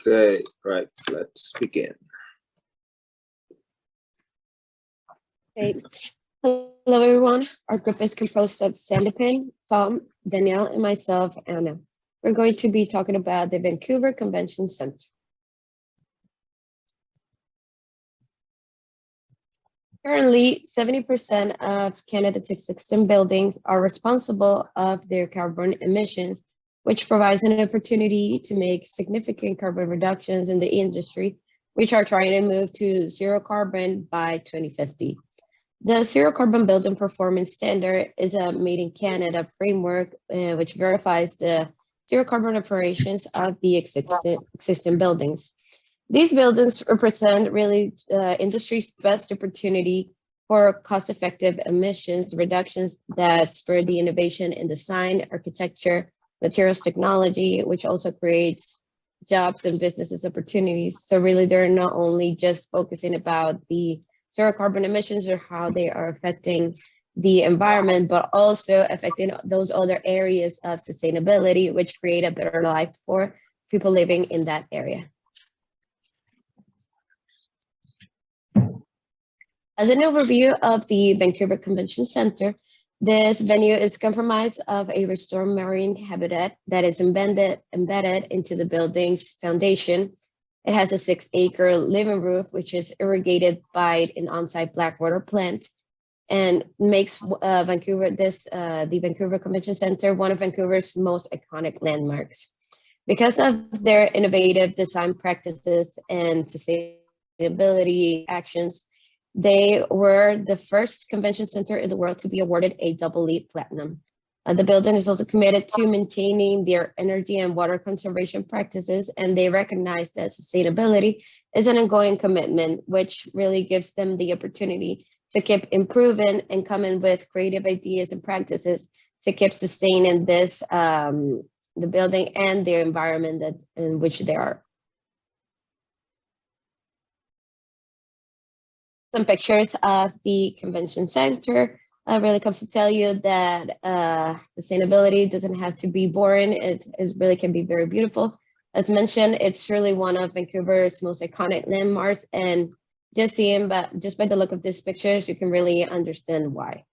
Okay, right, let's begin. Okay. Hello, everyone. Our group is composed of Sandipin, Tom, Danielle, and myself, Anna. We're going to be talking about the Vancouver Convention Center. Currently, 70% of Canada's existing buildings are responsible of their carbon emissions, which provides an opportunity to make significant carbon reductions in the industry, which are trying to move to zero carbon by 2050. The Zero Carbon Building Performance Standard is a Made in Canada framework which verifies the zero carbon operations of the existing buildings. These buildings represent really industry's best opportunity for cost-effective emissions reductions that spur the innovation in design, architecture, materials technology, which also creates jobs and businesses opportunities. So really, they're not only just focusing about the zero carbon emissions or how they are affecting the environment, but also affecting those other areas of sustainability, which create a better life for people living in that area. As an overview of the Vancouver Convention Center, this venue is comprised of a restored marine habitat that is embedded into the building's foundation. It has a 6-acre living roof, which is irrigated by an on-site blackwater plant, and makes the Vancouver Convention Center one of Vancouver's most iconic landmarks. Because of their innovative design practices and sustainability actions, they were the first convention center in the world to be awarded a double LEED Platinum. The building is also committed to maintaining their energy and water conservation practices, and they recognize that sustainability is an ongoing commitment, which really gives them the opportunity to keep improving and coming with creative ideas and practices to keep sustaining this, the building and their environment in which they are. Some pictures of the convention center really comes to tell you that sustainability doesn't have to be boring. It really can be very beautiful. As mentioned, it's really one of Vancouver's most iconic landmarks, and just by the look of these pictures, you can really understand why.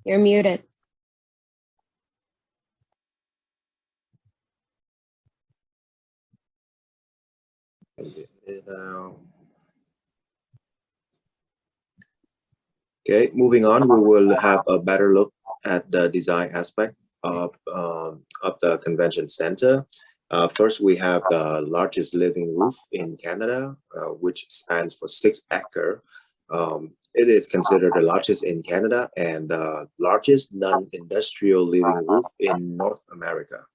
You're muted. Okay, moving on, we will have a better look at the design aspect of the convention center. First, we have the largest living roof in Canada, which spans for 6 acres. It is considered the largest in Canada and the largest non-industrial living roof in North America.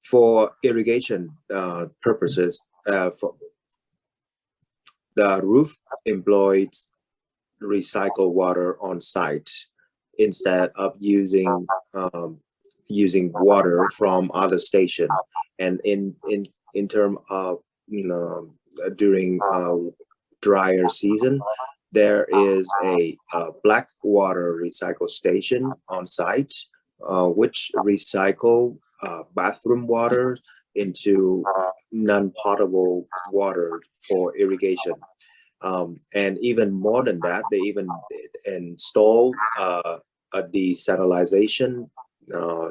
For irrigation purposes, the roof employs recycled water on site instead of using water from other stations. And in terms of during drier season, there is a black water recycle station on site, which recycle bathroom water into non-potable water for irrigation. And even more than that, they even install a desalinization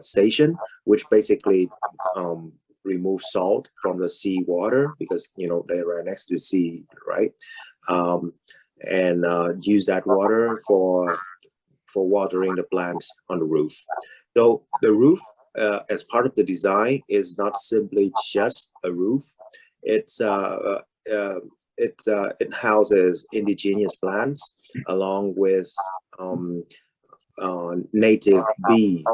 station, which basically removes salt from the sea water, because they're right next to the sea, right? And use that water for watering the plants on the roof. So the roof, as part of the design, is not simply just a roof. It houses indigenous plants along with native bee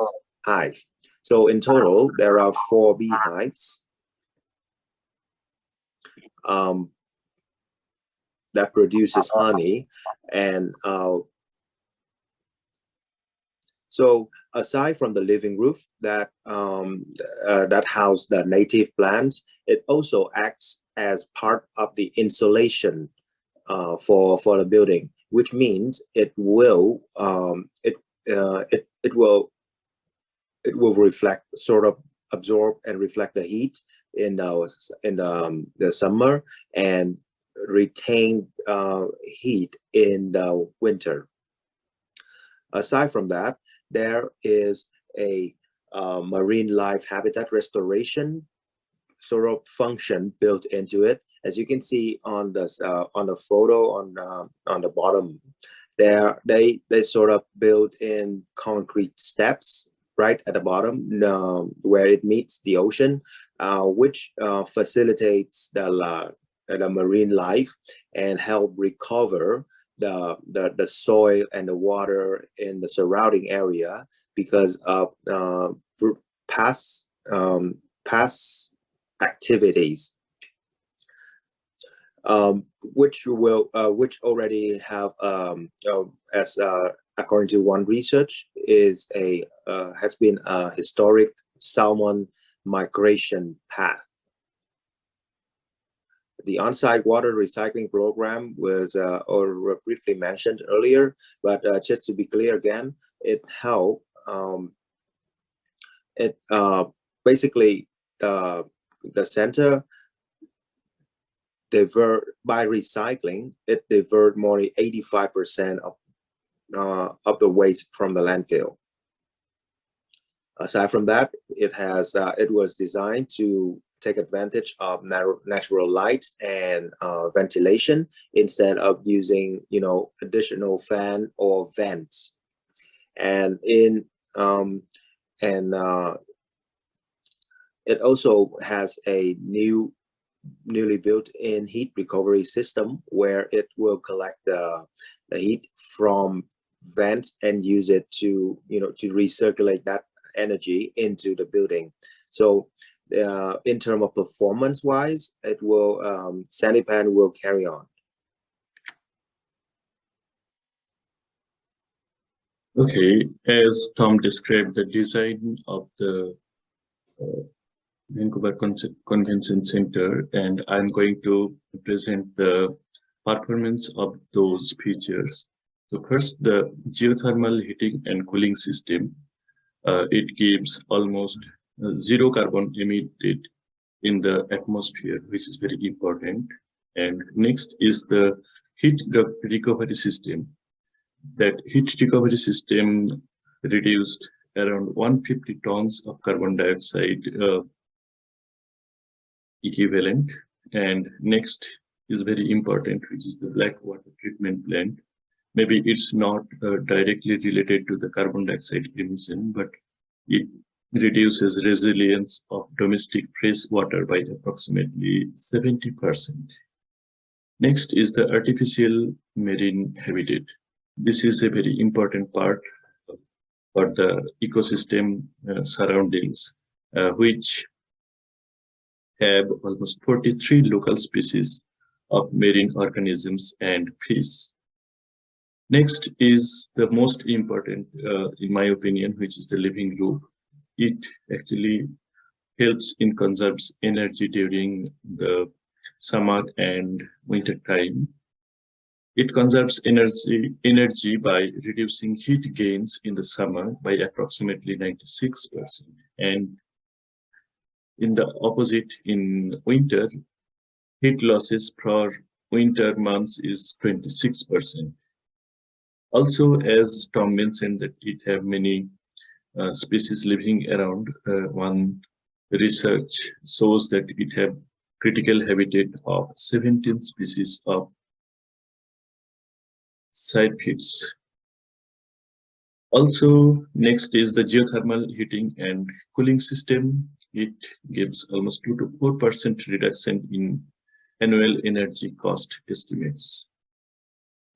hive. So in total, there are 4 beehives that produces honey, and so aside from the living roof that house the native plants, it also acts as part of the insulation for the building, which means it will reflect, sort of absorb and reflect the heat in the summer, and retain heat in the winter. Aside from that, there is a marine life habitat restoration sort of function built into it. As you can see on the photo on the bottom, there they sort of build in concrete steps right at the bottom where it meets the ocean, which facilitates the marine life and help recover the soil and the water in the surrounding area because of past activities, which already have as according to one research has been a historic salmon migration path. The on-site water recycling program was or briefly mentioned earlier, but just to be clear again, it helped. Basically the center by recycling, it divert more than 85% of the waste from the landfill. Aside from that, it was designed to take advantage of natural light and ventilation instead of using additional fan or vents. And it also has a newly built-in heat recovery system where it will collect the heat from vents and use it to recirculate that energy into the building. So in terms of performance wise, it will Sandipan will carry on. Okay, as Tom described the design of the Vancouver Convention Center, and I'm going to present the performance of those features. So first, the geothermal heating and cooling system. It gives almost zero carbon emitted in the atmosphere, which is very important. And next is the heat recovery system. That heat recovery system reduced around 150 tons of carbon dioxide equivalent. And next is very important, which is the black water treatment plant. Maybe it's not directly related to the carbon dioxide emission, but it reduces resilience of domestic fresh water by approximately 70%. Next is the artificial marine habitat. This is a very important part for the ecosystem surroundings, which have almost 43 local species of marine organisms and fish. Next is the most important, in my opinion, which is the living loop. It actually helps in conserves energy during the summer and winter time. It conserves energy by reducing heat gains in the summer by approximately 96%. And in the opposite, in winter, heat losses for winter months is 26%. Also, as Tom mentioned, that it have many species living around. One research shows that it have critical habitat of 17 species of cyphids. Also, next is the geothermal heating and cooling system. It gives almost 2 to 4% reduction in annual energy cost estimates.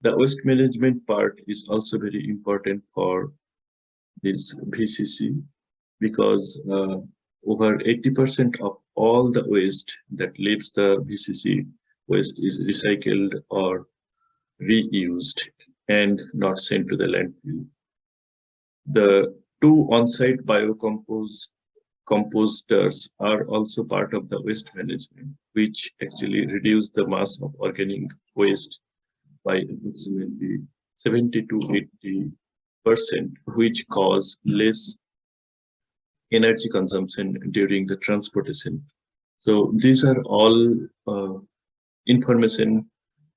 The waste management part is also very important for this VCC because over 80% of all the waste that leaves the VCC waste is recycled or reused and not sent to the landfill. The 2 on-site biocomposters are also part of the waste management, which actually reduce the mass of organic waste by approximately 70 to 80%, which cause less energy consumption during the transportation. So these are all information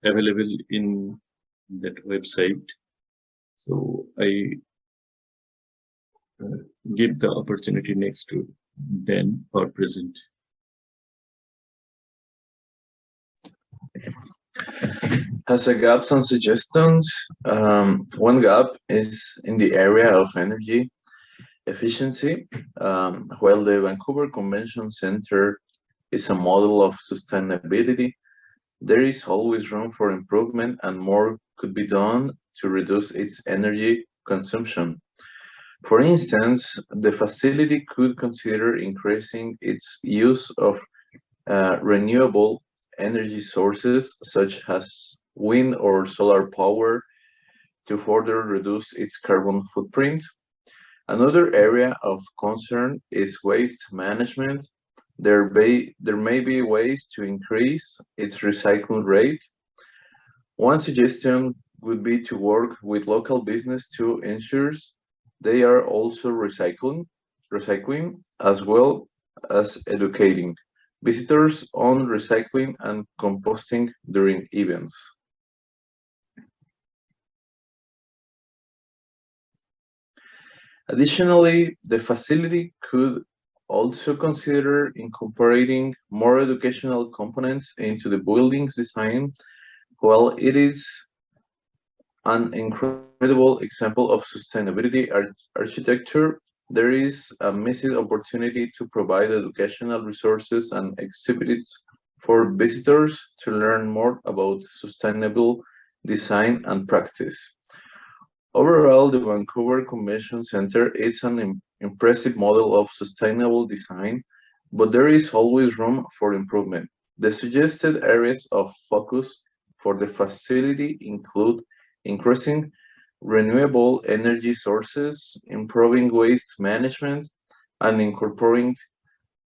available in that website. So I give the opportunity next to Dan for present. Has a gaps and suggestions. One gap is in the area of energy efficiency. While the Vancouver Convention Center is a model of sustainability, there is always room for improvement and more could be done to reduce its energy consumption. For instance, the facility could consider increasing its use of renewable energy sources such as wind or solar power to further reduce its carbon footprint. Another area of concern is waste management. There may be ways to increase its recycling rate. One suggestion would be to work with local business to ensure they are also recycling as well as educating visitors on recycling and composting during events. Additionally, the facility could also consider incorporating more educational components into the building's design. While it is an incredible example of sustainability architecture, there is a missed opportunity to provide educational resources and exhibits for visitors to learn more about sustainable design and practice. Overall, the Vancouver Convention Center is an impressive model of sustainable design, but there is always room for improvement. The suggested areas of focus for the facility include increasing renewable energy sources, improving waste management, and incorporating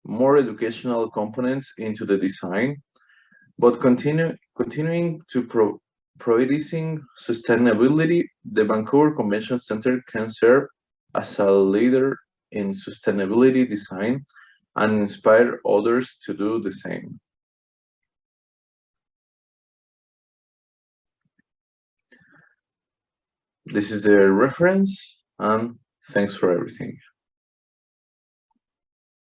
more educational components into the design, but continuing to prioritizing sustainability, the Vancouver Convention Center can serve as a leader in sustainability design and inspire others to do the same. This is the reference, and thanks for everything.